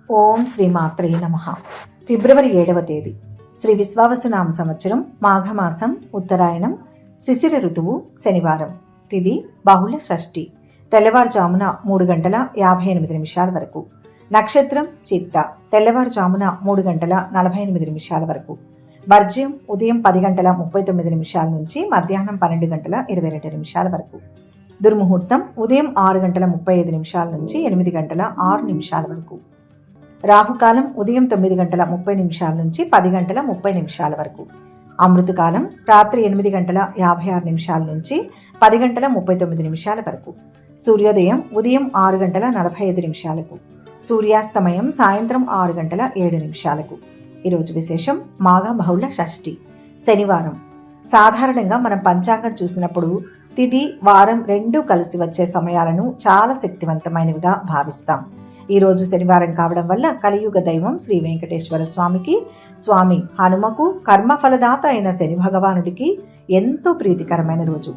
ఓం శ్రీ మాత్రే నమః. ఫిబ్రవరి 7వ తేదీ శ్రీ విశ్వావసునామ సంవత్సరం మాఘమాసం ఉత్తరాయణం శిశిర ఋతువు శనివారం. తిథి బహుళ షష్ఠి. తెల్లవారుజామున 3:58 వరకు. నక్షత్రం చిత్త. తెల్లవారుజామున 3:48 వరకు. వర్జ్యం ఉదయం 10:39 నుంచి మధ్యాహ్నం 12:22 వరకు. దుర్ముహూర్తం ఉదయం 6:35 నుంచి 8:06 వరకు. రాహుకాలం ఉదయం 9:30 నుంచి 10:30 వరకు. అమృతకాలం రాత్రి 8:56 నుంచి 10:39 వరకు. సూర్యోదయం ఉదయం 6:45. సూర్యాస్తమయం సాయంత్రం 6:07. ఈరోజు విశేషం మాఘ బహుళ షష్ఠి శనివారం. సాధారణంగా మనం పంచాంగం చూసినప్పుడు తిథి వారం రెండూ కలిసి వచ్చే సమయాలను చాలా శక్తివంతమైనవిగా భావిస్తాం. ఈరోజు శనివారం కావడం వల్ల కలియుగ దైవం శ్రీ వెంకటేశ్వర స్వామికి, స్వామి హనుమకు, కర్మఫలదాత అయిన శని భగవానుడికి ఎంతో ప్రీతికరమైన రోజు.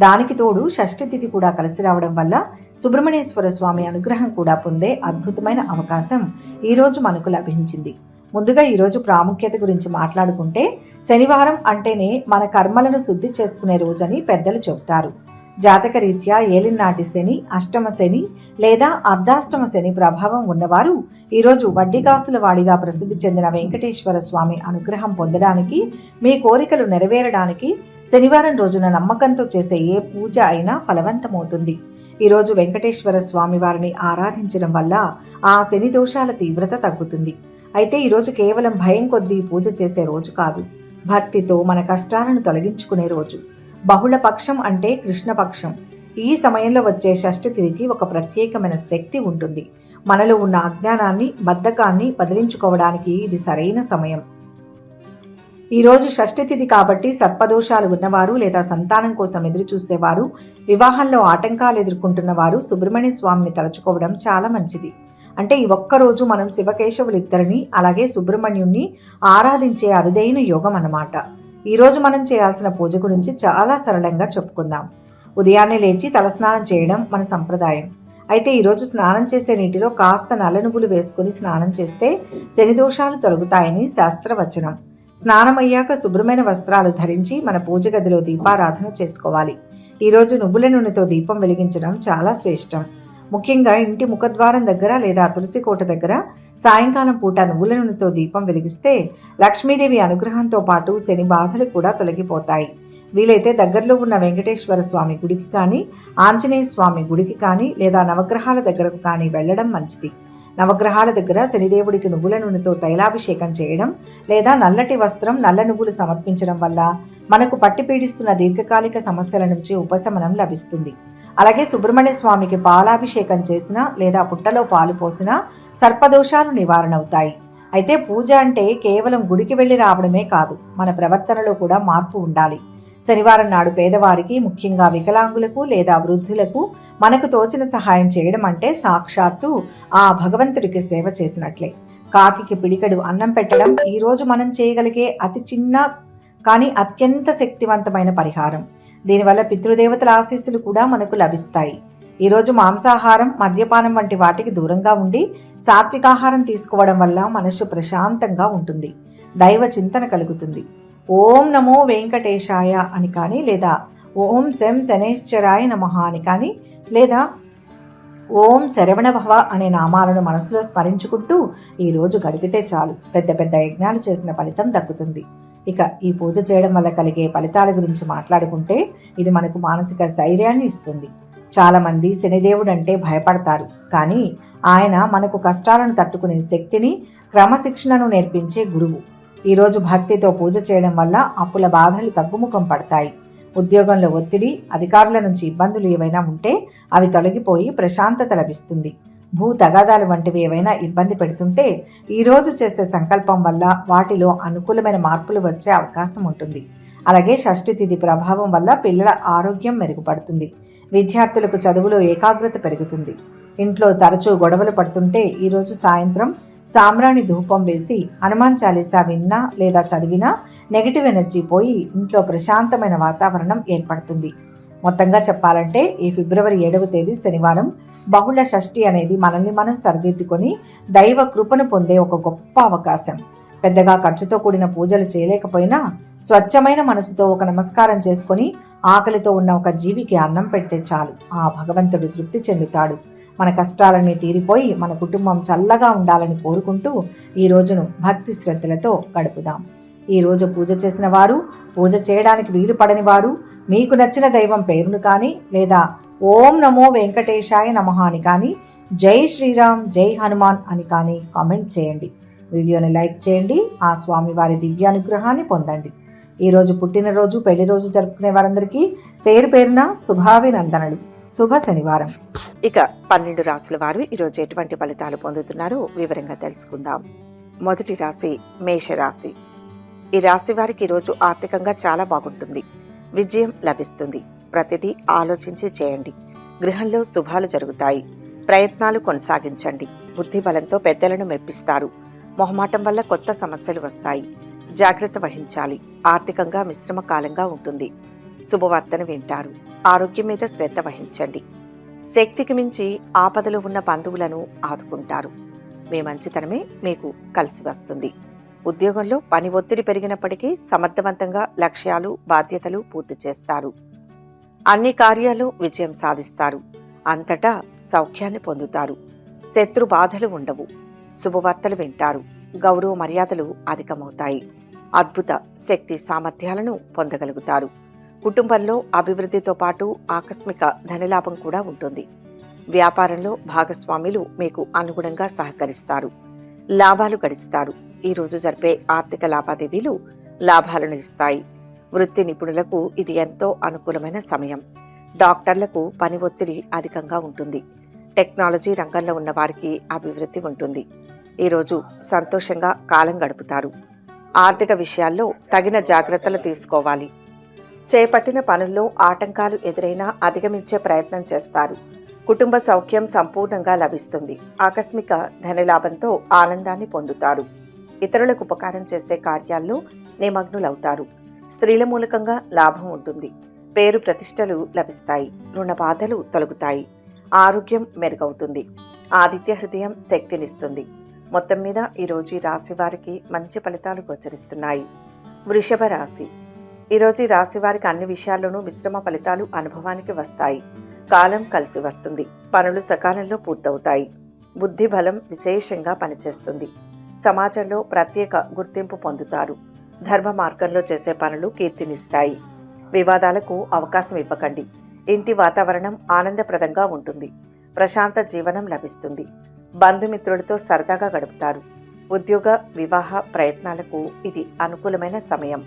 దానికి తోడు షష్ఠి తిథి కూడా కలిసి రావడం వల్ల సుబ్రహ్మణ్యేశ్వర స్వామి అనుగ్రహం కూడా పొందే అద్భుతమైన అవకాశం ఈరోజు మనకు లభించింది. ముందుగా ఈరోజు ప్రాముఖ్యత గురించి మాట్లాడుకుంటే, శనివారం అంటేనే మన కర్మలను శుద్ధి చేసుకునే రోజని పెద్దలు చెబుతారు. జాతక రీత్యా ఏలినాటి శని, అష్టమ శని లేదా అర్ధాష్టమ శని ప్రభావం ఉన్నవారు ఈరోజు వడ్డీకాసుల వాడిగా ప్రసిద్ధి చెందిన వెంకటేశ్వర స్వామి అనుగ్రహం పొందడానికి, మీ కోరికలు నెరవేరడానికి శనివారం రోజున నమ్మకంతో చేసే ఏ పూజ అయినా ఫలవంతమవుతుంది. ఈరోజు వెంకటేశ్వర స్వామి వారిని ఆరాధించడం వల్ల ఆ శని దోషాల తీవ్రత తగ్గుతుంది. అయితే ఈరోజు కేవలం భయం కొద్దీ పూజ చేసే రోజు కాదు, భక్తితో మన కష్టాలను తొలగించుకునే రోజు. బహుళ పక్షం అంటే కృష్ణపక్షం. ఈ సమయంలో వచ్చే షష్ఠి తిథికి ఒక ప్రత్యేకమైన శక్తి ఉంటుంది. మనలో ఉన్న అజ్ఞానాన్ని, బద్ధకాన్ని బదిలించుకోవడానికి ఇది సరైన సమయం. ఈరోజు షష్ఠి తిథి కాబట్టి సర్పదోషాలు ఉన్నవారు లేదా సంతానం కోసం ఎదురు చూసేవారు, వివాహంలో ఆటంకాలు ఎదుర్కొంటున్న వారు సుబ్రహ్మణ్య స్వామిని తలుచుకోవడం చాలా మంచిది. అంటే ఈ ఒక్కరోజు మనం శివకేశవులిద్దరిని అలాగే సుబ్రహ్మణ్యుణ్ణి ఆరాధించే అరుదైన యోగం అన్నమాట. ఈరోజు మనం చేయాల్సిన పూజ గురించి చాలా సరళంగా చెప్పుకుందాం. ఉదయాన్నే లేచి తలస్నానం చేయడం మన సంప్రదాయం. అయితే ఈరోజు స్నానం చేసే నీటిలో కాస్త నల్ల నువ్వులు వేసుకుని స్నానం చేస్తే శని దోషాలు తొలగుతాయని శాస్త్రవచనం. స్నానం అయ్యాక శుభ్రమైన వస్త్రాలు ధరించి మన పూజ గదిలో దీపారాధన చేసుకోవాలి. ఈరోజు నువ్వుల నూనెతో దీపం వెలిగించడం చాలా శ్రేష్టం. ముఖ్యంగా ఇంటి ముఖద్వారం దగ్గర లేదా తులసి కోట దగ్గర సాయంకాలం పూట నువ్వుల నూనెతో దీపం వెలిగిస్తే లక్ష్మీదేవి అనుగ్రహంతో పాటు శని బాధలు కూడా తొలగిపోతాయి. వీలైతే దగ్గరలో ఉన్న వెంకటేశ్వర స్వామి గుడికి కానీ, ఆంజనేయ స్వామి గుడికి కానీ లేదా నవగ్రహాల దగ్గరకు కానీ వెళ్ళడం మంచిది. నవగ్రహాల దగ్గర శనిదేవుడికి నువ్వుల నూనెతో తైలాభిషేకం చేయడం లేదా నల్లటి వస్త్రం, నల్ల నువ్వులు సమర్పించడం వల్ల మనకు పట్టి పీడిస్తున్న దీర్ఘకాలిక సమస్యల నుంచి ఉపశమనం లభిస్తుంది. అలాగే సుబ్రహ్మణ్య స్వామికి పాలాభిషేకం చేసినా లేదా పుట్టలో పాలు పోసినా సర్పదోషాలు నివారణ అవుతాయి. అయితే పూజ అంటే కేవలం గుడికి వెళ్ళి రావడమే కాదు, మన ప్రవర్తనలో కూడా మార్పు ఉండాలి. శనివారం నాడు పేదవారికి, ముఖ్యంగా వికలాంగులకు లేదా వృద్ధులకు మనకు తోచిన సహాయం చేయడం అంటే సాక్షాత్తు ఆ భగవంతుడికి సేవ చేసినట్లే. కాకికి పిడికెడు అన్నం పెట్టడం ఈరోజు మనం చేయగలిగే అతి చిన్న కానీ అత్యంత శక్తివంతమైన పరిహారం. దీనివల్ల పితృదేవతల ఆశీస్సులు కూడా మనకు లభిస్తాయి. ఈరోజు మాంసాహారం, మద్యపానం వంటి వాటికి దూరంగా ఉండి సాత్వికాహారం తీసుకోవడం వల్ల మనసు ప్రశాంతంగా ఉంటుంది, దైవ చింతన కలుగుతుంది. ఓం నమో వెంకటేశాయ అని కానీ, లేదా ఓం శం శనేశ్వరాయ నమః అని కానీ, లేదా ఓం శరవణభవ అనే నామాలను మనసులో స్మరించుకుంటూ ఈరోజు గడిపితే చాలు, పెద్ద పెద్ద యజ్ఞాలు చేసిన ఫలితం దక్కుతుంది. ఇక ఈ పూజ చేయడం వల్ల కలిగే ఫలితాల గురించి మాట్లాడుకుంటే, ఇది మనకు మానసిక ధైర్యాన్ని ఇస్తుంది. చాలామంది శనిదేవుడు అంటే భయపడతారు, కానీ ఆయన మనకు కష్టాలను తట్టుకునే శక్తిని, క్రమశిక్షణను నేర్పించే గురువు. ఈరోజు భక్తితో పూజ చేయడం వల్ల అప్పుల బాధలు తగ్గుముఖం పడతాయి. ఉద్యోగంలో ఒత్తిడి, అధికారుల నుంచి ఇబ్బందులు ఏవైనా ఉంటే అవి తొలగిపోయి ప్రశాంతత లభిస్తుంది. భూ తగాదాలు వంటివి ఏవైనా ఇబ్బంది పెడుతుంటే ఈరోజు చేసే సంకల్పం వల్ల వాటిలో అనుకూలమైన మార్పులు వచ్చే అవకాశం ఉంటుంది. అలాగే షష్ఠి తిథి ప్రభావం వల్ల పిల్లల ఆరోగ్యం మెరుగుపడుతుంది. విద్యార్థులకు చదువులో ఏకాగ్రత పెరుగుతుంది. ఇంట్లో తరచూ గొడవలు పడుతుంటే ఈరోజు సాయంత్రం సాంబ్రాణి ధూపం వేసి హనుమాన్ చాలీసా విన్నా లేదా చదివినా నెగిటివ్ ఎనర్జీ పోయి ఇంట్లో ప్రశాంతమైన వాతావరణం ఏర్పడుతుంది. మొత్తంగా చెప్పాలంటే ఈ ఫిబ్రవరి 7వ తేదీ శనివారం బహుళ షష్ఠి అనేది మనల్ని మనం సరిదిద్దుకొని దైవ కృపను పొందే ఒక గొప్ప అవకాశం. పెద్దగా ఖర్చుతో కూడిన పూజలు చేయలేకపోయినా స్వచ్ఛమైన మనసుతో ఒక నమస్కారం చేసుకొని ఆకలితో ఉన్న ఒక జీవికి అన్నం పెడితే చాలు, ఆ భగవంతుడు తృప్తి చెందుతాడు. మన కష్టాలన్నీ తీరిపోయి మన కుటుంబం చల్లగా ఉండాలని కోరుకుంటూ ఈ రోజును భక్తి శ్రద్ధలతో గడుపుదాం. ఈ రోజు పూజ చేసిన వారు, పూజ చేయడానికి వీలు పడని వారు మీకు నచ్చిన దైవం పేరును కానీ లేదా ఓం నమో వెంకటేశాయ నమః అని కానీ, జై శ్రీరామ్ జై హనుమాన్ అని కానీ కామెంట్ చేయండి. వీడియోని లైక్ చేయండి. ఆ స్వామివారి దివ్యానుగ్రహాన్ని పొందండి. ఈరోజు పుట్టినరోజు, పెళ్లి రోజు జరుపుకునే వారందరికీ పేరు పేరున శుభాభినందనలు. శుభ శనివారం. ఇక 12 రాశుల వారు ఈరోజు ఎటువంటి ఫలితాలు పొందుతున్నారో వివరంగా తెలుసుకుందాం. మొదటి రాశి మేషరాశి. ఈ రాశి వారికి ఈరోజు ఆర్థికంగా చాలా బాగుంటుంది. విజయం లభిస్తుంది. ప్రతిదీ ఆలోచించి చేయండి. గృహంలో శుభాలు జరుగుతాయి. ప్రయత్నాలు కొనసాగించండి. బుద్ధి బలంతో పెద్దలను మెప్పిస్తారు. మొహమాటం వల్ల కొత్త సమస్యలు వస్తాయి. జాగ్రత్త వహించాలి. ఆర్థికంగా మిశ్రమ కాలంగా ఉంటుంది. శుభవార్తను వింటారు. ఆరోగ్యం మీద శ్రద్ధ వహించండి. శక్తికి మించి ఆపదలో ఉన్న బంధువులను ఆదుకుంటారు. మీ మంచితనమే మీకు కలిసి వస్తుంది. ఉద్యోగంలో పని ఒత్తిడి పెరిగినప్పటికీ సమర్థవంతంగా లక్ష్యాలు, బాధ్యతలు పూర్తి చేస్తారు. అన్ని కార్యాలు విజయం సాధిస్తారు. అంతటా సౌఖ్యాన్ని పొందుతారు. శత్రు బాధలు ఉండవు. శుభవార్తలు వింటారు. గౌరవ మర్యాదలు అధికమవుతాయి. అద్భుత శక్తి సామర్థ్యాలను పొందగలుగుతారు. కుటుంబంలో అభివృద్ధితో పాటు ఆకస్మిక ధనలాభం కూడా ఉంటుంది. వ్యాపారంలో భాగస్వాములు మీకు అనుగుణంగా సహకరిస్తారు. లాభాలు గడిస్తారు. ఈ రోజు జరిపే ఆర్థిక లావాదేవీలు లాభాలను ఇస్తాయి. వృత్తి నిపుణులకు ఇది ఎంతో అనుకూలమైన సమయం. డాక్టర్లకు పని ఒత్తిడి అధికంగా ఉంటుంది. టెక్నాలజీ రంగంలో ఉన్న వారికి అభివృద్ధి ఉంటుంది. ఈరోజు సంతోషంగా కాలం గడుపుతారు. ఆర్థిక విషయాల్లో తగిన జాగ్రత్తలు తీసుకోవాలి. చేపట్టిన పనుల్లో ఆటంకాలు ఎదురైనా అధిగమించే ప్రయత్నం చేస్తారు. కుటుంబ సౌఖ్యం సంపూర్ణంగా లభిస్తుంది. ఆకస్మిక ధనలాభంతో ఆనందాన్ని పొందుతారు. ఇతరులకు ఉపకారం చేసే కార్యాల్లో నిమగ్నులవుతారు. స్త్రీల మూలకంగా లాభం ఉంటుంది. పేరు ప్రతిష్టలు లభిస్తాయి. రుణ బాధలు తొలగుతాయి. ఆరోగ్యం మెరుగవుతుంది. ఆదిత్య హృదయం శక్తినిస్తుంది. మొత్తం మీద ఈరోజు ఈ రాశి వారికి మంచి ఫలితాలు గోచరిస్తున్నాయి. వృషభ రాశి. ఈరోజు ఈ రాశి వారికి అన్ని విషయాల్లోనూ మిశ్రమ ఫలితాలు అనుభవానికి వస్తాయి. కాలం కలిసి వస్తుంది. పనులు సకాలంలో పూర్తవుతాయి. బుద్ధి బలం విశేషంగా పనిచేస్తుంది. సమాజంలో ప్రత్యేక గుర్తింపు పొందుతారు. ధర్మ మార్గంలో చేసే పనులు కీర్తినిస్తాయి. వివాదాలకు అవకాశం ఇవ్వకండి. ఇంటి వాతావరణం ఆనందప్రదంగా ఉంటుంది. ప్రశాంత జీవనం లభిస్తుంది. బంధుమిత్రులతో సరదాగా గడుపుతారు. ఉద్యోగ వివాహ ప్రయత్నాలకు ఇది అనుకూలమైన సమయం.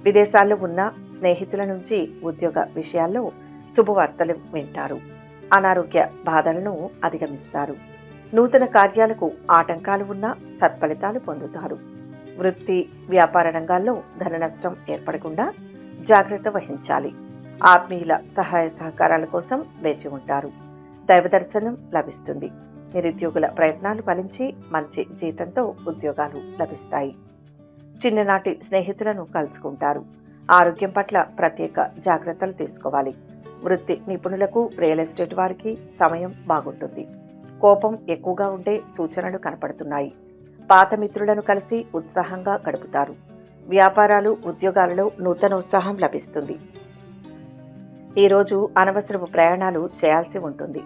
విదేశాల్లో ఉన్న స్నేహితుల నుంచి ఉద్యోగ విషయాల్లో శుభవార్తలు వింటారు. అనారోగ్య బాధలను అధిగమిస్తారు. నూతన కార్యాలకు ఆటంకాలు ఉన్నా సత్ఫలితాలు పొందుతారు. వృత్తి వ్యాపార రంగాల్లో ధన నష్టం ఏర్పడకుండా జాగ్రత్త వహించాలి. ఆత్మీయుల సహాయ సహకారాల కోసం వేచి ఉంటారు. దైవ దర్శనం లభిస్తుంది. నిరుద్యోగుల ప్రయత్నాలు ఫలించి మంచి జీతంతో ఉద్యోగాలు లభిస్తాయి. చిన్ననాటి స్నేహితులను కలుసుకుంటారు. ఆరోగ్యం పట్ల ప్రత్యేక జాగ్రత్తలు తీసుకోవాలి. వృత్తి నిపుణులకు, రియల్ ఎస్టేట్ వారికి సమయం బాగుంటుంది. కోపం ఎక్కువగా ఉండే సూచనలు కనపడుతున్నాయి. పాత మిత్రులను కలిసి ఉత్సాహంగా గడుపుతారు. వ్యాపారాలు, ఉద్యోగాలలో నూతన ఉత్సాహం లభిస్తుంది. ఈరోజు అనవసరపు ప్రయాణాలు చేయాల్సి ఉంటుంది.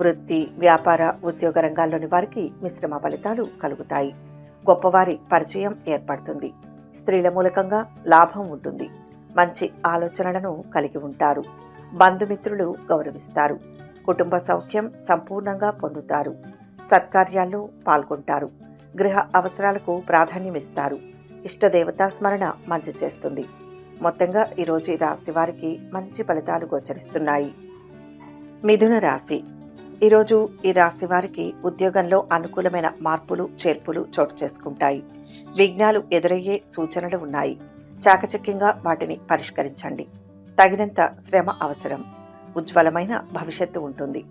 వృత్తి వ్యాపార ఉద్యోగ రంగాల్లోని వారికి మిశ్రమ ఫలితాలు కలుగుతాయి. గొప్పవారి పరిచయం ఏర్పడుతుంది. స్త్రీల మూలకంగా లాభం ఉంటుంది. మంచి ఆలోచనలను కలిగి ఉంటారు. బంధుమిత్రులు గౌరవిస్తారు. కుటుంబ సౌఖ్యం సంపూర్ణంగా పొందుతారు. సత్కార్యాల్లో పాల్గొంటారు. గృహ అవసరాలకు ప్రాధాన్యమిస్తారు. ఇష్టదేవతా స్మరణ మంచి చేస్తుంది. మొత్తంగా ఈరోజు ఈ రాశి వారికి మంచి ఫలితాలు గోచరిస్తున్నాయి. మిథున రాశి. ఈరోజు ఈ రాశి వారికి ఉద్యోగంలో అనుకూలమైన మార్పులు చేర్పులు చోటు చేసుకుంటాయి. విఘ్నాలు ఎదురయ్యే సూచనలు ఉన్నాయి. చాకచక్యంగా వాటిని పరిష్కరించండి. తగినంత శ్రమ అవసరం. ఉజ్వలమైన భవిష్యత్తు ఉంటుంది.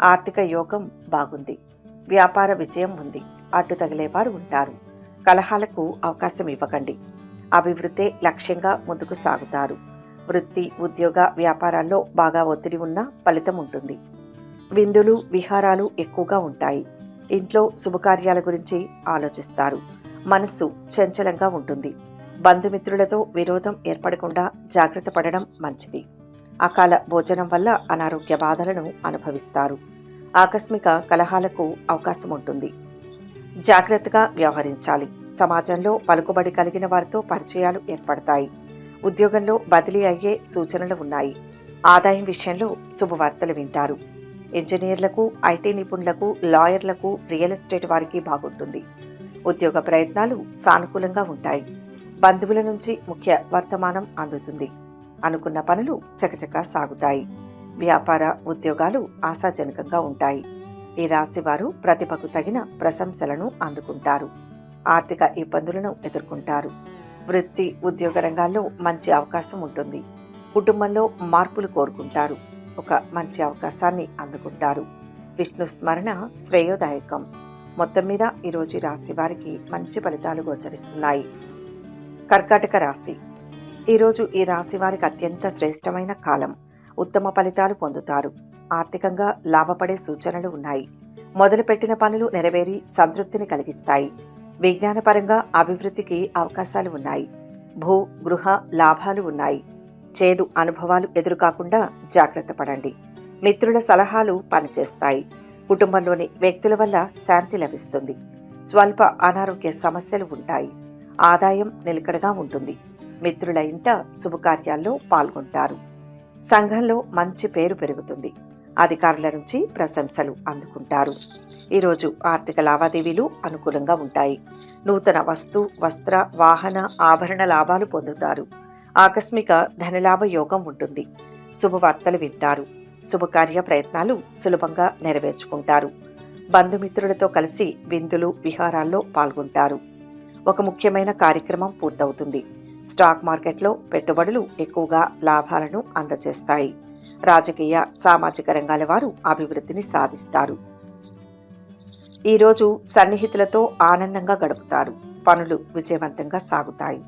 ఆర్థిక యోగం బాగుంది. వ్యాపార విజయం ఉంది. అడ్డు తగిలేవారు ఉంటారు. కలహాలకు అవకాశం ఇవ్వకండి. అభివృద్ధి లక్ష్యంగా ముందుకు సాగుతారు. వృత్తి, ఉద్యోగ, వ్యాపారాల్లో బాగా ఒత్తిడి ఉన్నా ఫలితం ఉంటుంది. విందులు, విహారాలు ఎక్కువగా ఉంటాయి. ఇంట్లో శుభకార్యాల గురించి ఆలోచిస్తారు. మనస్సు చంచలంగా ఉంటుంది. బంధుమిత్రులతో విరోధం ఏర్పడకుండా జాగ్రత్త పడడం మంచిది. అకాల భోజనం వల్ల అనారోగ్య బాధలను అనుభవిస్తారు. ఆకస్మిక కలహాలకు అవకాశం ఉంటుంది. జాగ్రత్తగా వ్యవహరించాలి. సమాజంలో పలుకుబడి కలిగిన వారితో పరిచయాలు ఏర్పడతాయి. ఉద్యోగంలో బదిలీ అయ్యే సూచనలు ఉన్నాయి. ఆదాయం విషయంలో శుభవార్తలు వింటారు. ఇంజనీర్లకు, ఐటీ నిపుణులకు, లాయర్లకు, రియల్ ఎస్టేట్ వారికి బాగుంటుంది. ఉద్యోగ ప్రయత్నాలు సానుకూలంగా ఉంటాయి. బంధువుల నుంచి ముఖ్య వర్తమానం అందుతుంది. అనుకున్న పనులు చకచకా సాగుతాయి. వ్యాపార, ఉద్యోగాలు ఆశాజనకంగా ఉంటాయి. ఈ రాశి వారు ప్రతిభకు తగిన ప్రశంసలను అందుకుంటారు. ఆర్థిక ఇబ్బందులను ఎదుర్కొంటారు. వృత్తి, ఉద్యోగ రంగాల్లో మంచి అవకాశం ఉంటుంది. కుటుంబంలో మార్పులు కోరుకుంటారు. ఒక మంచి అవకాశాన్ని అందుకుంటారు. విష్ణు స్మరణ శ్రేయోదాయకం. మొత్తం మీద ఈరోజు రాశి వారికి మంచి ఫలితాలు గోచరిస్తున్నాయి. కర్కాటక రాశి. ఈరోజు ఈ రాశి వారికి అత్యంత శ్రేష్టమైన కాలం. ఉత్తమ ఫలితాలు పొందుతారు. ఆర్థికంగా లాభపడే సూచనలు ఉన్నాయి. మొదలుపెట్టిన పనులు నెరవేరి సంతృప్తిని కలిగిస్తాయి. విజ్ఞానపరంగా అభివృద్ధికి అవకాశాలు ఉన్నాయి. భూ, గృహ లాభాలు ఉన్నాయి. చేదు అనుభవాలు ఎదురుకాకుండా జాగ్రత్త పడండి. మిత్రుల సలహాలు పనిచేస్తాయి. కుటుంబంలోని వ్యక్తుల వల్ల శాంతి లభిస్తుంది. స్వల్ప అనారోగ్య సమస్యలు ఉంటాయి. ఆదాయం నిలకడగా ఉంటుంది. మిత్రుల ఇంట శుభకార్యాల్లో పాల్గొంటారు. సంఘంలో మంచి పేరు పెరుగుతుంది. అధికారుల నుంచి ప్రశంసలు అందుకుంటారు. ఈరోజు ఆర్థిక లావాదేవీలు అనుకూలంగా ఉంటాయి. నూతన వస్తు, వస్త్ర, వాహన, ఆభరణ లాభాలు పొందుతారు. ఆకస్మిక ధనలాభ యోగం ఉంటుంది. శుభవార్తలు వింటారు. శుభకార్య ప్రయత్నాలు సులభంగా నెరవేర్చుకుంటారు. బంధుమిత్రులతో కలిసి విందులు, విహారాల్లో పాల్గొంటారు. ఒక ముఖ్యమైన కార్యక్రమం పూర్తవుతుంది. స్టాక్ మార్కెట్లో పెట్టుబడులు ఎక్కువగా లాభాలను అందజేస్తాయి. రాజకీయ, సామాజిక రంగాల వారు అభివృద్ధిని సాధిస్తారు. ఈరోజు సన్నిహితులతో ఆనందంగా గడుపుతారు. పనులు విజయవంతంగా సాగుతాయి.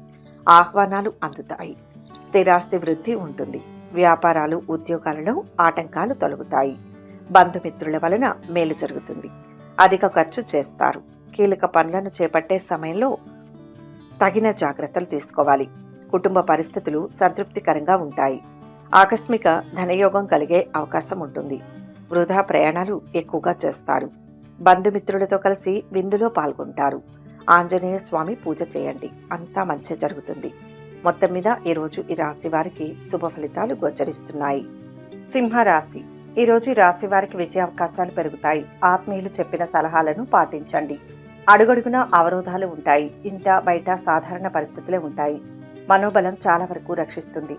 ఆహ్వానాలు అందుతాయి. స్థిరాస్తి వృద్ధి ఉంటుంది. వ్యాపారాలు, ఉద్యోగాలలో ఆటంకాలు తొలగుతాయి. బంధుమిత్రుల వలన మేలు జరుగుతుంది. అధిక ఖర్చు చేస్తారు. కీలక పనులను చేపట్టే సమయంలో తగిన జాగ్రత్తలు తీసుకోవాలి. కుటుంబ పరిస్థితులు సంతృప్తికరంగా ఉంటాయి. ఆకస్మిక ధనయోగం కలిగే అవకాశం ఉంటుంది. వృధా ప్రయాణాలు ఎక్కువగా చేస్తారు. బంధుమిత్రులతో కలిసి విందులో పాల్గొంటారు. ఆంజనేయ స్వామి పూజ చేయండి. అంతా మంచి జరుగుతుంది. మొత్తం మీద ఈరోజు ఈ రాశి వారికి శుభ ఫలితాలు గోచరిస్తున్నాయి. సింహరాశి. ఈరోజు ఈ రాశి వారికి విజయ అవకాశాలు పెరుగుతాయి. ఆత్మీయులు చెప్పిన సలహాలను పాటించండి. అడుగడుగునా అవరోధాలు ఉంటాయి. ఇంట బయట సాధారణ పరిస్థితులే ఉంటాయి. మనోబలం చాలా వరకు రక్షిస్తుంది.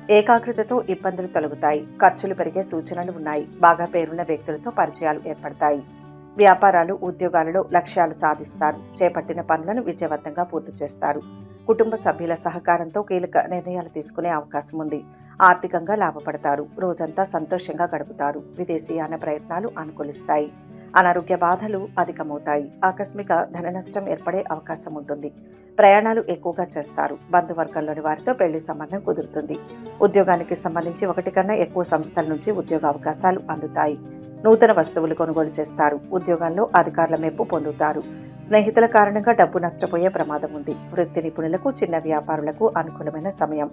ఏకాగ్రతతో ఇబ్బందులు తొలగుతాయి. ఖర్చులు పెరిగే సూచనలు ఉన్నాయి. బాగా పేరున్న వ్యక్తులతో పరిచయాలు ఏర్పడతాయి. వ్యాపారాలు, ఉద్యోగాలలో లక్ష్యాలు సాధిస్తారు. చేపట్టిన పనులను విజయవంతంగా పూర్తి చేస్తారు. కుటుంబ సభ్యుల సహకారంతో కీలక నిర్ణయాలు తీసుకునే అవకాశం ఉంది. ఆర్థికంగా లాభపడతారు. రోజంతా సంతోషంగా గడుపుతారు. విదేశీయాన ప్రయత్నాలు అనుకూలిస్తాయి. అనారోగ్య బాధలు అధికమవుతాయి. ఆకస్మిక ధన నష్టం ఏర్పడే అవకాశం ఉంటుంది. ప్రయాణాలు ఎక్కువగా చేస్తారు. బంధువర్గంలోని వారితో పెళ్లి సంబంధం కుదురుతుంది. ఉద్యోగానికి సంబంధించి ఒకటి కన్నా ఎక్కువ సంస్థల నుంచి ఉద్యోగ అవకాశాలు అందుతాయి. నూతన వస్తువులు కొనుగోలు చేస్తారు. ఉద్యోగాల్లో అధికారుల మెప్పు పొందుతారు. స్నేహితుల కారణంగా డబ్బు నష్టపోయే ప్రమాదం ఉంది. వృత్తి నిపుణులకు, చిన్న వ్యాపారులకు అనుకూలమైన సమయం.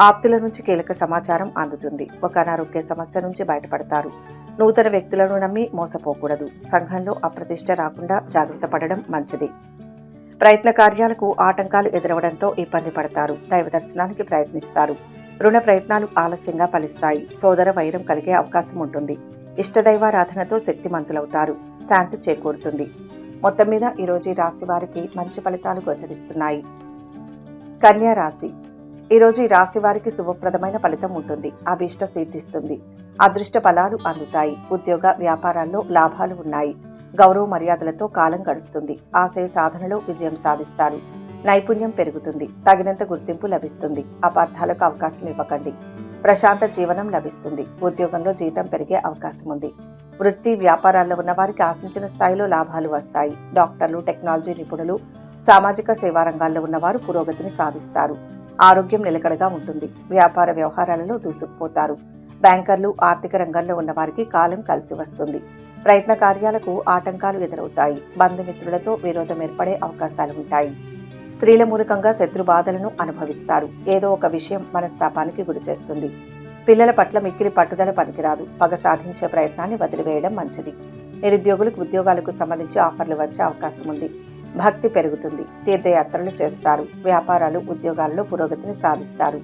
ఆప్తుల నుంచి కీలక సమాచారం అందుతుంది. ఒక అనారోగ్య సమస్య నుంచి బయటపడతారు. నూతన వ్యక్తులను నమ్మి మోసపోకూడదు. సంఘంలో అప్రతిష్ట రాకుండా జాగ్రత్త పడడం మంచిది. ప్రయత్న కార్యాలకు ఆటంకాలు ఎదురవడంతో ఇబ్బంది పడతారు. దైవ దర్శనానికి ప్రయత్నిస్తారు. రుణ ప్రయత్నాలు ఆలస్యంగా ఫలిస్తాయి. సోదర వైరం కలిగే అవకాశం ఉంటుంది. ఇష్టదైవారాధనతో శక్తిమంతులవుతారు. శాంతి చేకూరుతుంది. మొత్తం మీద ఈరోజు ఈ రాశి వారికి మంచి ఫలితాలు గోచరిస్తున్నాయి. కన్యా రాశి. ఈరోజు ఈ రాశి వారికి శుభప్రదమైన ఫలితం ఉంటుంది. అభీష్ట సిద్ధిస్తుంది. అదృష్ట ఫలాలు అందుతాయి. ఉద్యోగ వ్యాపారాల్లో లాభాలు ఉన్నాయి. గౌరవ మర్యాదలతో కాలం గడుస్తుంది. ఆశయ సాధనలో విజయం సాధిస్తారు. నైపుణ్యం పెరుగుతుంది. తగినంత గుర్తింపు లభిస్తుంది. అపార్థాలకు అవకాశం ఇవ్వకండి. ప్రశాంత జీవనం లభిస్తుంది. ఉద్యోగంలో జీతం పెరిగే అవకాశం ఉంది. వృత్తి వ్యాపారాల్లో ఉన్న వారికి ఆశించిన స్థాయిలో లాభాలు వస్తాయి. డాక్టర్లు, టెక్నాలజీ నిపుణులు, సామాజిక సేవా రంగాల్లో ఉన్నవారు పురోగతిని సాధిస్తారు. ఆరోగ్యం నిలకడగా ఉంటుంది. వ్యాపార వ్యవహారాలలో దూసుకుపోతారు. బ్యాంకర్లు, ఆర్థిక రంగంలో ఉన్న వారికి కాలం కలిసి వస్తుంది. ప్రయత్న కార్యాలకు ఆటంకాలు ఎదురవుతాయి. బంధుమిత్రులతో విరోధం ఏర్పడే అవకాశాలు ఉంటాయి. స్త్రీల మూలకంగా శత్రు బాధలను అనుభవిస్తారు. ఏదో ఒక విషయం మనస్తాపానికి గురి చేస్తుంది. పిల్లల పట్ల మిక్కిలి పట్టుదల పనికిరాదు. పగ సాధించే ప్రయత్నాన్ని వదిలివేయడం మంచిది. నిరుద్యోగులకు ఉద్యోగాలకు సంబంధించి ఆఫర్లు వచ్చే అవకాశం ఉంది. భక్తి పెరుగుతుంది. తీర్థయాత్రలు చేస్తారు. వ్యాపారాలు, ఉద్యోగాల్లో పురోగతిని సాధిస్తారు.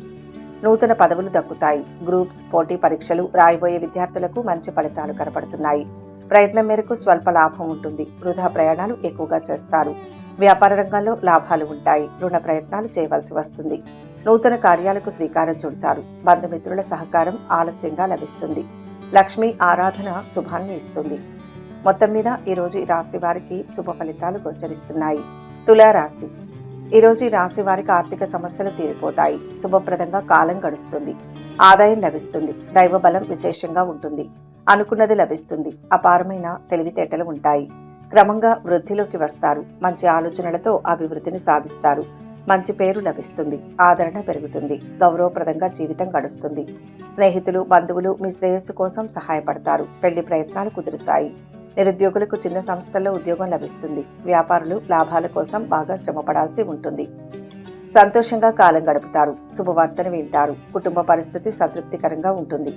నూతన పదవులు దక్కుతాయి. గ్రూప్స్, పోటీ పరీక్షలు రాయబోయే విద్యార్థులకు మంచి ఫలితాలు కనపడుతున్నాయి. ప్రయత్నం మేరకు స్వల్ప లాభం ఉంటుంది. వృధా ప్రయాణాలు ఎక్కువగా చేస్తారు. వ్యాపార రంగంలో లాభాలు ఉంటాయి. రుణ ప్రయత్నాలు చేయవలసి వస్తుంది. నూతన కార్యాలకు శ్రీకారం చుడతారు. బంధుమిత్రుల సహకారం ఆలస్యంగా లభిస్తుంది. లక్ష్మీ ఆరాధన శుభాన్ని ఇస్తుంది. మొత్తం మీద ఈరోజు ఈ రాశి వారికి శుభ ఫలితాలు గోచరిస్తున్నాయి. తులారాశి. ఈరోజు ఈ రాశి వారికి ఆర్థిక సమస్యలు తీరిపోతాయి. శుభప్రదంగా కాలం గడుస్తుంది. ఆదాయం లభిస్తుంది. దైవ బలం విశేషంగా ఉంటుంది. అనుకున్నది లభిస్తుంది. అపారమైన తెలివితేటలు ఉంటాయి. క్రమంగా వృద్ధిలోకి వస్తారు. మంచి ఆలోచనలతో అభివృద్ధిని సాధిస్తారు. మంచి పేరు లభిస్తుంది. ఆదరణ పెరుగుతుంది. గౌరవప్రదంగా జీవితం గడుస్తుంది. స్నేహితులు, బంధువులు మీ శ్రేయస్సు కోసం సహాయపడతారు. పెళ్లి ప్రయత్నాలు కుదురుతాయి. నిరుద్యోగులకు చిన్న సంస్థల్లో ఉద్యోగం లభిస్తుంది. వ్యాపారులు లాభాల కోసం బాగా శ్రమపడాల్సి ఉంటుంది. సంతోషంగా కాలం గడుపుతారు. శుభవార్తను వింటారు. కుటుంబ పరిస్థితి సంతృప్తికరంగా ఉంటుంది.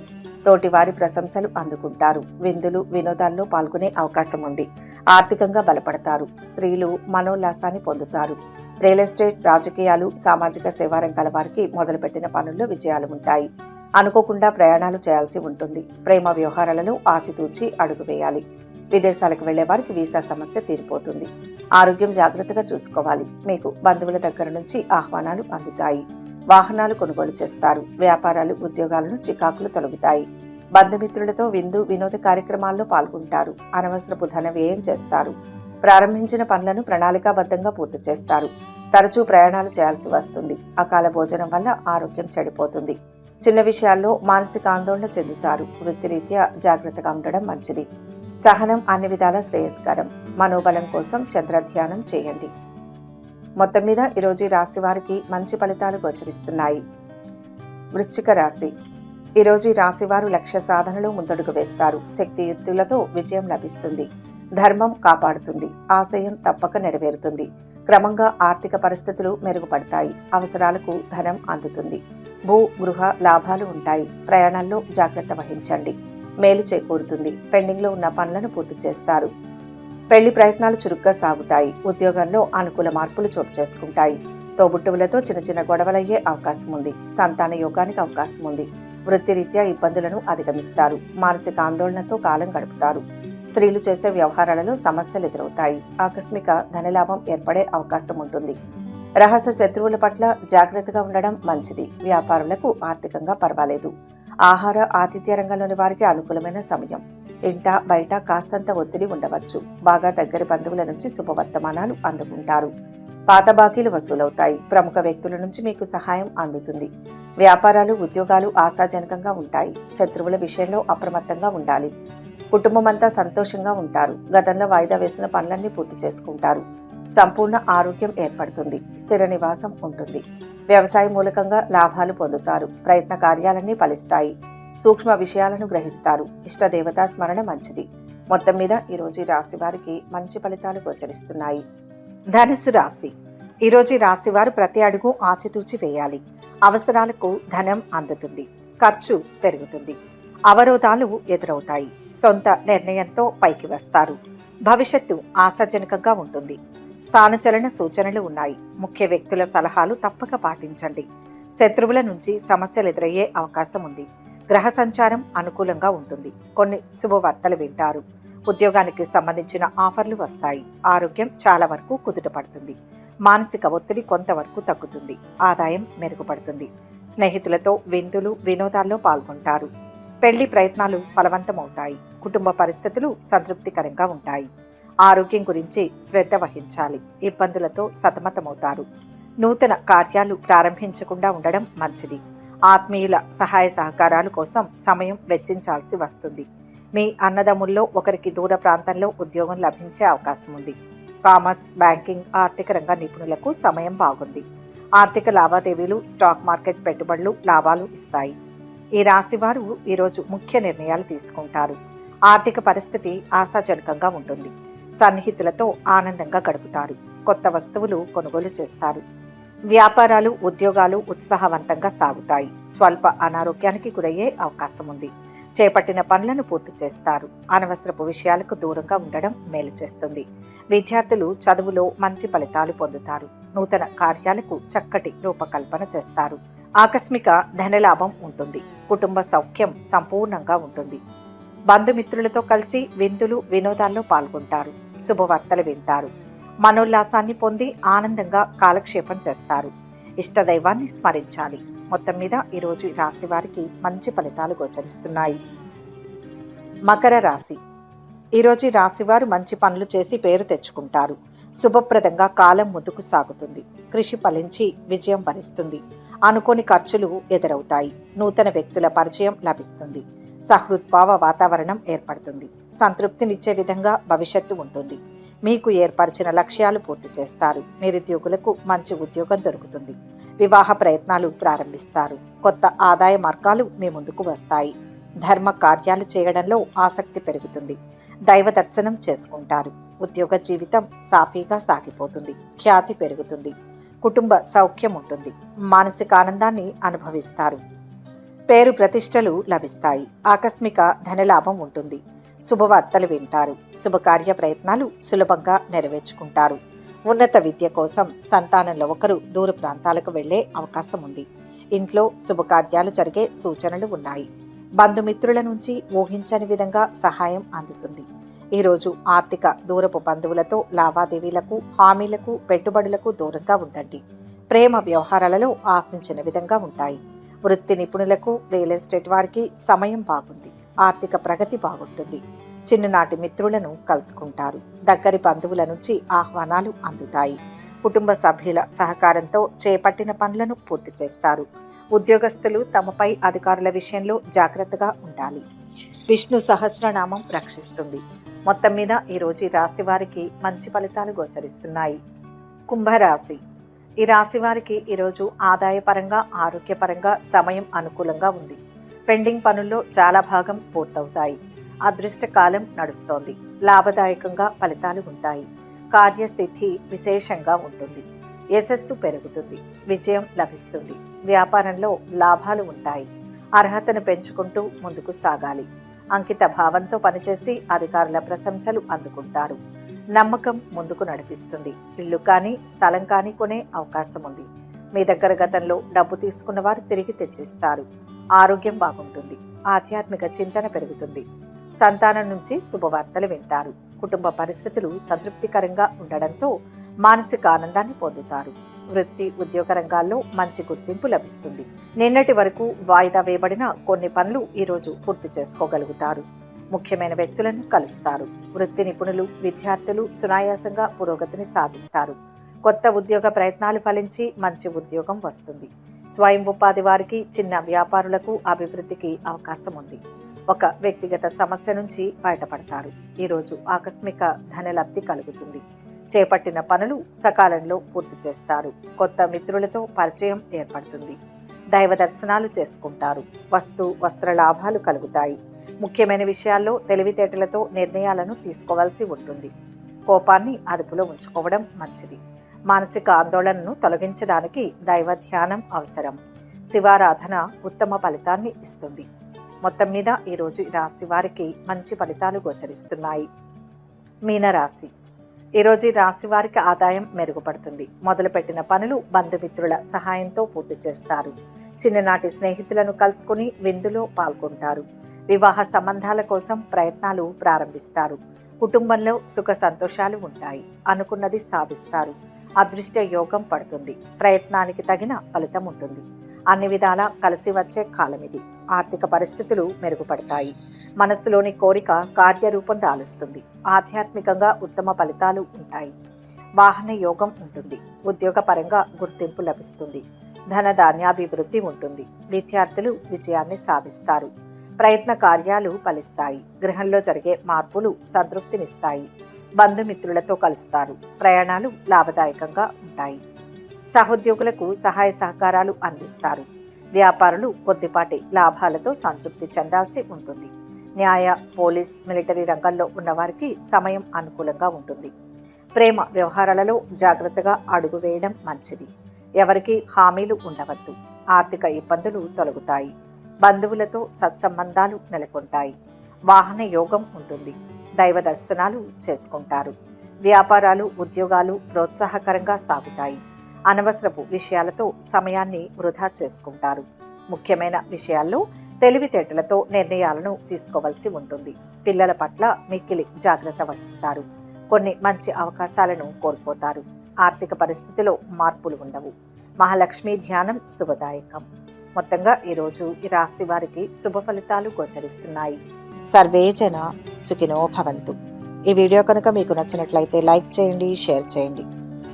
తోటి వారి ప్రశంసలు అందుకుంటారు. విందులు, వినోదాల్లో పాల్గొనే అవకాశం ఉంది. ఆర్థికంగా బలపడతారు. స్త్రీలు మనోల్లాసాన్ని పొందుతారు. రియల్ ఎస్టేట్, రాజకీయాలు, సామాజిక సేవా రంగాల వారికి మొదలుపెట్టిన పనుల్లో విజయాలు ఉంటాయి. అనుకోకుండా ప్రయాణాలు చేయాల్సి ఉంటుంది. ప్రేమ వ్యవహారాలలో ఆచితూచి అడుగు వేయాలి. విదేశాలకు వెళ్లే వారికి వీసా సమస్య తీరిపోతుంది. ఆరోగ్యం జాగ్రత్తగా చూసుకోవాలి. మీకు బంధువుల దగ్గర నుంచి ఆహ్వానాలు అందుతాయి. వాహనాలు కొనుగోలు చేస్తారు. వ్యాపారాలు, ఉద్యోగాలను చికాకులు తొలగుతాయి. బంధుమిత్రులతో విందు, వినోద కార్యక్రమాల్లో పాల్గొంటారు. అనవసరపు ధన వ్యయం చేస్తారు. ప్రారంభించిన పనులను ప్రణాళికాబద్ధంగా పూర్తి చేస్తారు. తరచూ ప్రయాణాలు చేయాల్సి వస్తుంది. అకాల భోజనం వల్ల ఆరోగ్యం చెడిపోతుంది. చిన్న విషయాల్లో మానసిక ఆందోళన చెందుతారు. వృత్తిరీత్యా జాగ్రత్తగా ఉండడం మంచిది. సహనం అన్ని విధాల శ్రేయస్కరం. మనోబలం కోసం చంద్రధ్యానం చేయండి. మొత్తం మీద ఈరోజు రాశి వారికి మంచి ఫలితాలు గోచరిస్తున్నాయి. వృశ్చిక రాశి. ఈరోజు ఈ రాశి వారు లక్ష్య సాధనలో ముందడుగు వేస్తారు. శక్తియుక్తులతో విజయం లభిస్తుంది. ధర్మం కాపాడుతుంది. ఆశయం తప్పక నెరవేరుతుంది. క్రమంగా ఆర్థిక పరిస్థితులు మెరుగుపడతాయి. అవసరాలకు ధనం అందుతుంది. భూ, గృహ లాభాలు ఉంటాయి. ప్రయాణాల్లో జాగ్రత్త వహించండి. మేలు చేకూరుతుంది. పెండింగ్లో ఉన్న పనులను పూర్తి చేస్తారు. పెళ్లి ప్రయత్నాలు చురుగ్గా సాగుతాయి. ఉద్యోగంలో అనుకూల మార్పులు చోటు చేసుకుంటాయి. తోబుట్టువులతో చిన్న చిన్న గొడవలయ్యే అవకాశం ఉంది. సంతాన యోగానికి అవకాశం ఉంది. వృత్తిరీత్యా ఇబ్బందులను అధిగమిస్తారు. మానసిక ఆందోళనతో కాలం గడుపుతారు. స్త్రీలు చేసే వ్యవహారాలలో సమస్యలు ఎదురవుతాయి. ఆకస్మిక ధనలాభం ఏర్పడే అవకాశం ఉంటుంది. రహస్య శత్రువుల పట్ల జాగ్రత్తగా ఉండడం మంచిది. వ్యాపారులకు ఆర్థికంగా పర్వాలేదు. ఆహార, ఆతిథ్య రంగంలోని వారికి అనుకూలమైన సమయం. ఇంట బయట కాస్తంత ఒత్తిడి ఉండవచ్చు. బాగా దగ్గరి బంధువుల నుంచి శుభవర్తమానాలు అందుకుంటారు. పాత బాకీలు వసూలవుతాయి. ప్రముఖ వ్యక్తుల నుంచి మీకు సహాయం అందుతుంది. వ్యాపారాలు, ఉద్యోగాలు ఆశాజనకంగా ఉంటాయి. శత్రువుల విషయంలో అప్రమత్తంగా ఉండాలి. కుటుంబమంతా సంతోషంగా ఉంటారు. గతంలో వాయిదా వేసిన పనులన్నీ పూర్తి చేసుకుంటారు. సంపూర్ణ ఆరోగ్యం ఏర్పడుతుంది. స్థిర నివాసం ఉంటుంది. వ్యవసాయ మూలకంగా లాభాలు పొందుతారు. ప్రయత్న కార్యాలన్నీ ఫలిస్తాయి. సూక్ష్మ విషయాలను గ్రహిస్తారు. ఇష్టదేవతా స్మరణ మంచిది. మొత్తం మీద ఈరోజు ఈ రాశి వారికి మంచి ఫలితాలు గోచరిస్తున్నాయి. ధనుస్సు రాశి. ఈరోజు ఈ రాశి వారు ప్రతి అడుగు ఆచితూచి వేయాలి. అవసరాలకు ధనం అందుతుంది. ఖర్చు పెరుగుతుంది. అవరోధాలు ఎదురవుతాయి. సొంత నిర్ణయంతో పైకి వస్తారు. భవిష్యత్తు ఆశాజనకంగా ఉంటుంది. స్థానచలన సూచనలు ఉన్నాయి. ముఖ్య వ్యక్తుల సలహాలు తప్పక పాటించండి. శత్రువుల నుంచి సమస్యలు ఎదురయ్యే అవకాశం ఉంది. గ్రహ సంచారం అనుకూలంగా ఉంటుంది. కొన్ని శుభవార్తలు వింటారు. ఉద్యోగానికి సంబంధించిన ఆఫర్లు వస్తాయి. ఆరోగ్యం చాలా వరకు కుదుటపడుతుంది. మానసిక ఒత్తిడి కొంతవరకు తగ్గుతుంది. ఆదాయం మెరుగుపడుతుంది. స్నేహితులతో విందులు, వినోదాల్లో పాల్గొంటారు. పెళ్లి ప్రయత్నాలు ఫలవంతమవుతాయి. కుటుంబ పరిస్థితులు సంతృప్తికరంగా ఉంటాయి. ఆరోగ్యం గురించి శ్రద్ధ వహించాలి. ఇబ్బందులతో సతమతమవుతారు. నూతన కార్యాలు ప్రారంభించకుండా ఉండడం మంచిది. ఆత్మీయుల సహాయ సహకారాల కోసం సమయం వెచ్చించాల్సి వస్తుంది. మీ అన్నదమ్ముల్లో ఒకరికి దూర ప్రాంతంలో ఉద్యోగం లభించే అవకాశం ఉంది. కామర్స్, బ్యాంకింగ్, ఆర్థిక రంగ నిపుణులకు సమయం బాగుంది. ఆర్థిక లావాదేవీలు, స్టాక్ మార్కెట్ పెట్టుబడులు లాభాలు ఇస్తాయి. ఈ రాశి వారు ఈరోజు ముఖ్య నిర్ణయాలు తీసుకుంటారు. ఆర్థిక పరిస్థితి ఆశాజనకంగా ఉంటుంది. సన్నిహితులతో ఆనందంగా గడుపుతారు. కొత్త వస్తువులు కొనుగోలు చేస్తారు. వ్యాపారాలు, ఉద్యోగాలు ఉత్సాహవంతంగా సాగుతాయి. స్వల్ప అనారోగ్యానికి గురయ్యే అవకాశం ఉంది. చేపట్టిన పనులను పూర్తి చేస్తారు. అనవసరపు విషయాలకు దూరంగా ఉండడం మేలు చేస్తుంది. విద్యార్థులు చదువులో మంచి ఫలితాలు పొందుతారు. నూతన కార్యాలకు చక్కటి రూపకల్పన చేస్తారు. ఆకస్మిక ధనలాభం ఉంటుంది. కుటుంబ సౌఖ్యం సంపూర్ణంగా ఉంటుంది. బంధుమిత్రులతో కలిసి విందులు, వినోదాల్లో పాల్గొంటారు. శుభవార్తలు వింటారు. మనోల్లాసాన్ని పొంది ఆనందంగా కాలక్షేపం చేస్తారు. ఇష్టదైవాన్ని స్మరించాలి. మొత్తం మీద ఈరోజు ఈ రాశి వారికి మంచి ఫలితాలు గోచరిస్తున్నాయి. మకర రాశి. ఈరోజు ఈ రాశి వారు మంచి పనులు చేసి పేరు తెచ్చుకుంటారు. శుభప్రదంగా కాలం ముందుకు సాగుతుంది. కృషి ఫలించి విజయం వరిస్తుంది. అనుకోని ఖర్చులు ఎదురవుతాయి. నూతన వ్యక్తుల పరిచయం లభిస్తుంది. సహృద్భావ వాతావరణం ఏర్పడుతుంది. సంతృప్తినిచ్చే విధంగా భవిష్యత్తు ఉంటుంది. మీకు ఏర్పరిచిన లక్ష్యాలు పూర్తి చేస్తారు. నిరుద్యోగులకు మంచి ఉద్యోగం దొరుకుతుంది. వివాహ ప్రయత్నాలు ప్రారంభిస్తారు. కొత్త ఆదాయ మార్గాలు మీ ముందుకు వస్తాయి. ధర్మ కార్యాలు చేయడంలో ఆసక్తి పెరుగుతుంది. దైవ దర్శనం చేసుకుంటారు. ఉద్యోగ జీవితం సాఫీగా సాగిపోతుంది. ఖ్యాతి పెరుగుతుంది. కుటుంబ సౌఖ్యం ఉంటుంది. మానసిక ఆనందాన్ని అనుభవిస్తారు. పేరు ప్రతిష్టలు లభిస్తాయి. ఆకస్మిక ధనలాభం ఉంటుంది. శుభవార్తలు వింటారు. శుభకార్య ప్రయత్నాలు సులభంగా నెరవేర్చుకుంటారు. ఉన్నత విద్య కోసం సంతానంలో ఒకరు దూర ప్రాంతాలకు వెళ్లే అవకాశం ఉంది. ఇంట్లో శుభకార్యాలు జరిగే సూచనలు ఉన్నాయి. బంధుమిత్రుల నుంచి ఊహించని విధంగా సహాయం అందుతుంది. ఈరోజు ఆర్థిక దూరపు బంధువులతో లావాదేవీలకు, హామీలకు, పెట్టుబడులకు దూరంగా ఉండండి. ప్రేమ వ్యవహారాలలో ఆశించిన విధంగా ఉంటాయి. వృత్తి నిపుణులకు, రియల్ ఎస్టేట్ వారికి సమయం బాగుంది. ఆర్థిక ప్రగతి బాగుంటుంది. చిన్ననాటి మిత్రులను కలుసుకుంటారు. దగ్గరి బంధువుల నుంచి ఆహ్వానాలు అందుతాయి. కుటుంబ సభ్యుల సహకారంతో చేపట్టిన పనులను పూర్తి చేస్తారు. ఉద్యోగస్తులు తమపై అధికారుల విషయంలో జాగ్రత్తగా ఉండాలి. విష్ణు సహస్రనామం రక్షిస్తుంది. మొత్తం మీద ఈరోజు ఈ రాశి వారికి మంచి ఫలితాలు గోచరిస్తున్నాయి. కుంభరాశి. ఈ రాశి వారికి ఈరోజు ఆదాయపరంగా, ఆరోగ్యపరంగా సమయం అనుకూలంగా ఉంది. పెండింగ్ పనుల్లో చాలా భాగం పూర్తవుతాయి. అదృష్ట కాలం నడుస్తోంది. లాభదాయకంగా ఫలితాలు ఉంటాయి. కార్యసిద్ధి విశేషంగా ఉంటుంది. యశస్సు పెరుగుతుంది. విజయం లభిస్తుంది. వ్యాపారంలో లాభాలు ఉంటాయి. అర్హతను పెంచుకుంటూ ముందుకు సాగాలి. అంకిత భావంతో పనిచేసి అధికారుల ప్రశంసలు అందుకుంటారు. నమ్మకం ముందుకు నడిపిస్తుంది. ఇల్లు కానీ, స్థలం కానీ కొనే అవకాశం ఉంది. మీ దగ్గర గతంలో డబ్బు తీసుకున్న వారు తిరిగి తెచ్చిస్తారు. ఆరోగ్యం బాగుంటుంది. ఆధ్యాత్మిక చింతన పెరుగుతుంది. సంతానం నుంచి శుభవార్తలు వింటారు. కుటుంబ పరిస్థితులు సంతృప్తికరంగా ఉండడంతో మానసిక ఆనందాన్ని పొందుతారు. వృత్తి, ఉద్యోగ రంగాల్లో మంచి గుర్తింపు లభిస్తుంది. నిన్నటి వరకు వాయిదా వేయబడిన కొన్ని పనులు ఈరోజు పూర్తి చేసుకోగలుగుతారు. ముఖ్యమైన వ్యక్తులను కలుస్తారు. వృత్తి నిపుణులు, విద్యార్థులు సునాయాసంగా పురోగతిని సాధిస్తారు. కొత్త ఉద్యోగ ప్రయత్నాలు ఫలించి మంచి ఉద్యోగం వస్తుంది. స్వయం ఉపాధి వారికి, చిన్న వ్యాపారులకు అభివృద్ధికి అవకాశం ఉంది. ఒక వ్యక్తిగత సమస్య నుంచి బయటపడతారు. ఈరోజు ఆకస్మిక ధనలబ్ధి కలుగుతుంది. చేపట్టిన పనులు సకాలంలో పూర్తి చేస్తారు. కొత్త మిత్రులతో పరిచయం ఏర్పడుతుంది. దైవ దర్శనాలు చేసుకుంటారు. వస్త్ర లాభాలు కలుగుతాయి. ముఖ్యమైన విషయాల్లో తెలివితేటలతో నిర్ణయాలను తీసుకోవాల్సి ఉంటుంది. కోపాన్ని అదుపులో ఉంచుకోవడం మంచిది. మానసిక ఆందోళనను తొలగించడానికి దైవ ధ్యానం అవసరం. శివారాధన ఉత్తమ ఫలితాన్ని ఇస్తుంది. మొత్తం మీద ఈరోజు ఈ రాశి వారికి మంచి ఫలితాలు గోచరిస్తున్నాయి. మీనరాశి. ఈరోజు ఈ రాశి వారికి ఆదాయం మెరుగుపడుతుంది. మొదలుపెట్టిన పనులు బంధుమిత్రుల సహాయంతో పూర్తి చేస్తారు. చిన్ననాటి స్నేహితులను కలుసుకుని విందులో పాల్గొంటారు. వివాహ సంబంధాల కోసం ప్రయత్నాలు ప్రారంభిస్తారు. కుటుంబంలో సుఖ సంతోషాలు ఉంటాయి. అనుకున్నది సాధిస్తారు. అదృష్ట యోగం పడుతుంది. ప్రయత్నానికి తగిన ఫలితం ఉంటుంది. అన్ని విధాలా కలిసి వచ్చే కాలం ఇది. ఆర్థిక పరిస్థితులు మెరుగుపడతాయి. మనస్సులోని కోరిక కార్యరూపం దాలుస్తుంది. ఆధ్యాత్మికంగా ఉత్తమ ఫలితాలు ఉంటాయి. వాహన యోగం ఉంటుంది. ఉద్యోగపరంగా గుర్తింపు లభిస్తుంది. ధనధాన్యాభివృద్ధి ఉంటుంది. విద్యార్థులు విజయాన్ని సాధిస్తారు. ప్రయత్న కార్యాలు ఫలిస్తాయి. గృహంలో జరిగే మార్పులు సంతృప్తినిస్తాయి. బంధుమిత్రులతో కలుస్తారు. ప్రయాణాలు లాభదాయకంగా ఉంటాయి. సహోద్యోగులకు సహాయ సహకారాలు అందిస్తారు. వ్యాపారులు కొద్దిపాటి లాభాలతో సంతృప్తి చెందాల్సి ఉంటుంది. న్యాయ, పోలీస్, మిలిటరీ రంగాల్లో ఉన్నవారికి సమయం అనుకూలంగా ఉంటుంది. ప్రేమ వ్యవహారాలలో జాగ్రత్తగా అడుగు వేయడం మంచిది. ఎవరికి హామీలు ఉండవద్దు. ఆర్థిక ఇబ్బందులు తొలగుతాయి. బంధువులతో సత్సంబంధాలు నెలకొంటాయి. వాహన యోగం ఉంటుంది. దైవ దర్శనాలు చేసుకుంటారు. వ్యాపారాలు, ఉద్యోగాలు ప్రోత్సాహకరంగా సాగుతాయి. అనవసరపు విషయాలతో సమయాన్ని వృధా చేసుకుంటారు. ముఖ్యమైన విషయాల్లో తెలివితేటలతో నిర్ణయాలను తీసుకోవాల్సి ఉంటుంది. పిల్లల పట్ల మిక్కిలి జాగ్రత్త వహిస్తారు. కొన్ని మంచి అవకాశాలను కోల్పోతారు. ఆర్థిక పరిస్థితిలో మార్పులు ఉండవు. మహాలక్ష్మి ధ్యానం శుభదాయకం. మొత్తంగా ఈరోజు ఈ రాశి వారికి శుభ ఫలితాలు గోచరిస్తున్నాయి. సర్వే జన సుఖినో భవంతు. ఈ వీడియో కనుక మీకు నచ్చినట్లయితే లైక్ చేయండి, షేర్ చేయండి.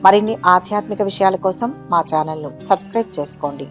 మరిన్ని ఆధ్యాత్మిక విషయాల కోసం మా ఛానల్ను సబ్స్క్రైబ్ చేసుకోండి.